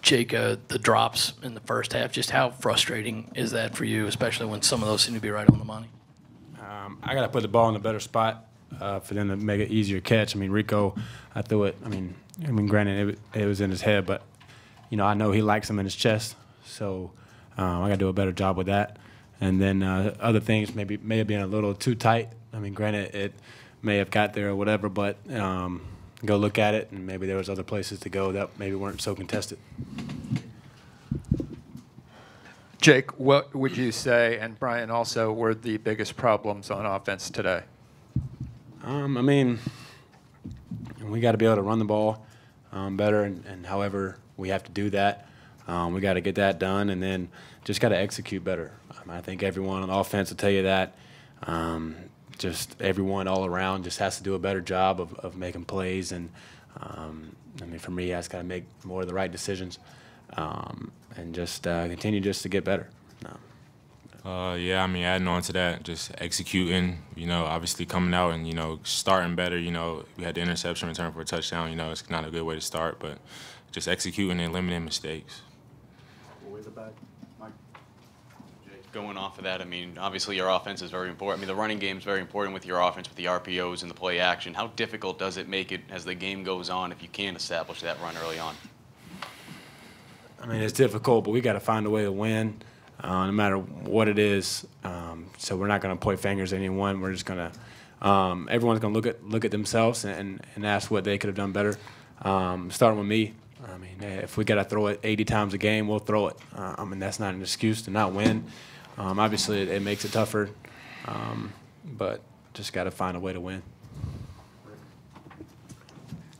Jake, the drops in the first half, just how frustrating is that for you, especially when some of those seem to be right on the money? I got to put the ball in a better spot for them to make it easier catch. I mean, Rico, I threw it. I mean, granted, it was in his head, but, I know he likes them in his chest. So I got to do a better job with that. And then other things may have been a little too tight. I mean, granted, it may have got there or whatever, but go look at it, and maybe there was other places to go that maybe weren't so contested. Jake, what would you say, and Bryan also, were the biggest problems on offense today? I mean, we got to be able to run the ball better, and however we have to do that, we got to get that done, and then just got to execute better. I think everyone on offense will tell you that. Just everyone all around just has to do a better job of making plays, and I mean, for me, I just got to make more of the right decisions, and just continue just to get better. Yeah, I mean, adding on to that, just executing, obviously coming out and, starting better. We had the interception return for a touchdown. It's not a good way to start, but just executing and limiting mistakes. Going off of that, I mean, obviously your offense is very important. I mean, the running game is very important with your offense, with the RPOs and the play action. How difficult does it make it as the game goes on if you can't establish that run early on? I mean, it's difficult, but we got to find a way to win, no matter what it is. So we're not going to point fingers at anyone. We're just going to everyone's going to look at themselves and ask what they could have done better. Starting with me. I mean, if we got to throw it 80 times a game, we'll throw it. I mean, that's not an excuse to not win. Obviously, it makes it tougher, but just got to find a way to win.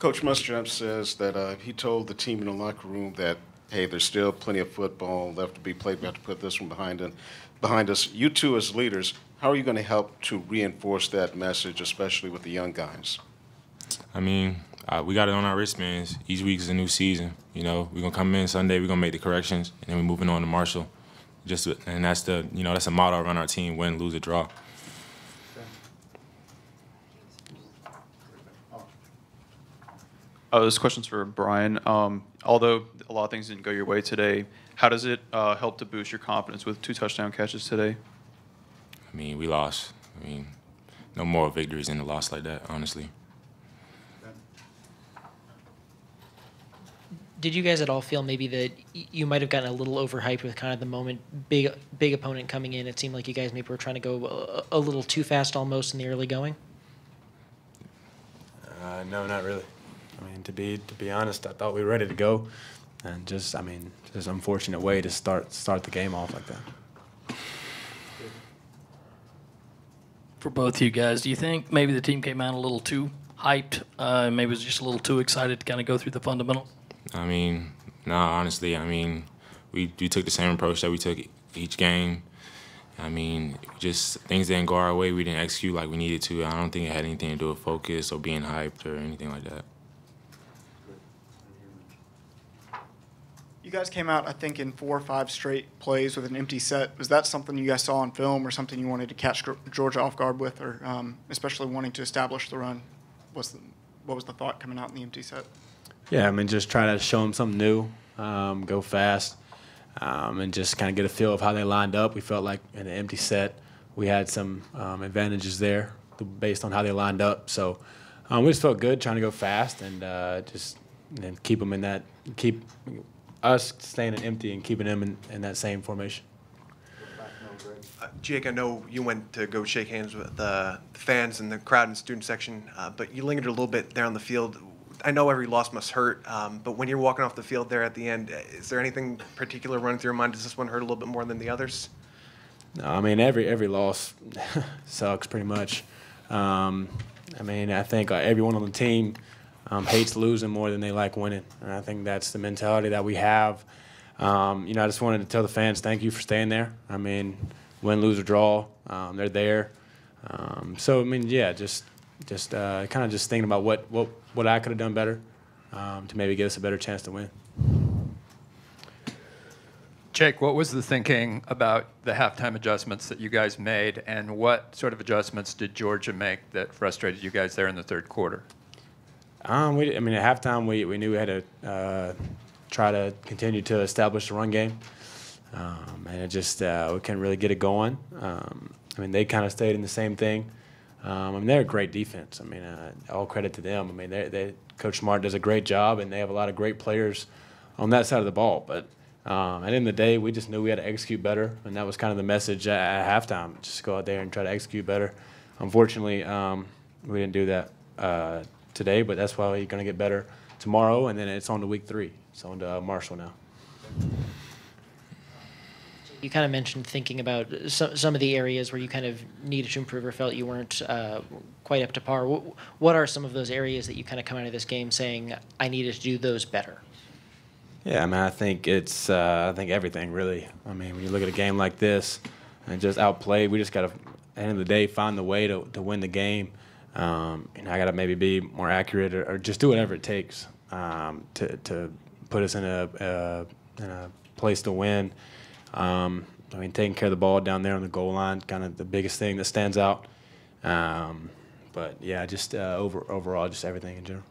Coach Muschamp says that he told the team in the locker room that, hey, there's still plenty of football left to be played. We have to put this one behind us. You two as leaders, how are you going to help to reinforce that message, especially with the young guys? I mean, we got it on our wristbands. Each week is a new season. We're going to come in Sunday, we're going to make the corrections, and then we're moving on to Marshall. And that's that's a motto around our team: win, lose, or draw. This question's for Bryan. Although a lot of things didn't go your way today, how does it help to boost your confidence with 2 touchdown catches today? I mean, we lost. I mean, no more victories in a loss like that, honestly. Did you guys at all feel maybe that you might have gotten a little overhyped with kind of the moment, big opponent coming in? It seemed like you guys maybe were trying to go a little too fast almost in the early going. No, not really. I mean, to be honest, I thought we were ready to go, and just unfortunate way to start the game off like that. For both of you guys, do you think maybe the team came out a little too hyped? Maybe was just a little too excited to kind of go through the fundamentals? I mean, no, honestly, I mean, we took the same approach that we took each game. I mean, just things didn't go our way. We didn't execute like we needed to. I don't think it had anything to do with focus or being hyped or anything like that. You guys came out, I think, in 4 or 5 straight plays with an empty set. Was that something you guys saw on film or something you wanted to catch Georgia off guard with, or especially wanting to establish the run? What was the thought coming out in the empty set? Yeah, I mean, just try to show them something new, go fast, and just kind of get a feel of how they lined up. We felt like in an empty set we had some advantages there based on how they lined up. So we just felt good trying to go fast and keep them in that, keep us staying in empty and keeping them in that same formation. Jake, I know you went to go shake hands with the fans and the crowd and student section, but you lingered a little bit there on the field. I know every loss must hurt, but when you're walking off the field there at the end, is there anything particular running through your mind? Does this one hurt a little bit more than the others? No, I mean, every loss sucks pretty much. I mean, I think everyone on the team hates losing more than they like winning, and I think that's the mentality that we have. I just wanted to tell the fans thank you for staying there. I mean, win, lose, or draw, they're there. So, I mean, yeah, just kind of just thinking about what I could have done better to maybe give us a better chance to win. Jake, what was the thinking about the halftime adjustments that you guys made, and what sort of adjustments did Georgia make that frustrated you guys there in the third quarter? I mean, at halftime we knew we had to try to continue to establish the run game. And it just we couldn't really get it going. I mean, they kind of stayed in the same thing. I mean, they're a great defense. I mean, all credit to them. I mean, Coach Smart does a great job, and they have a lot of great players on that side of the ball. But at the end of the day, we just knew we had to execute better, and that was kind of the message at halftime. Just go out there and try to execute better. Unfortunately, we didn't do that today, but that's why we're going to get better tomorrow, and then it's on to week 3. It's on to Marshall now. You kind of mentioned thinking about some of the areas where you kind of needed to improve or felt you weren't quite up to par. What are some of those areas that you kind of come out of this game saying, I needed to do those better? Yeah, I mean, I think it's I think everything, really. I mean, when you look at a game like this and just outplay, we just got to, at the end of the day, find the way to win the game. I got to maybe be more accurate or just do whatever it takes to put us in a place to win. I mean, taking care of the ball down there on the goal line, kind of the biggest thing that stands out. But yeah, just overall, just everything in general.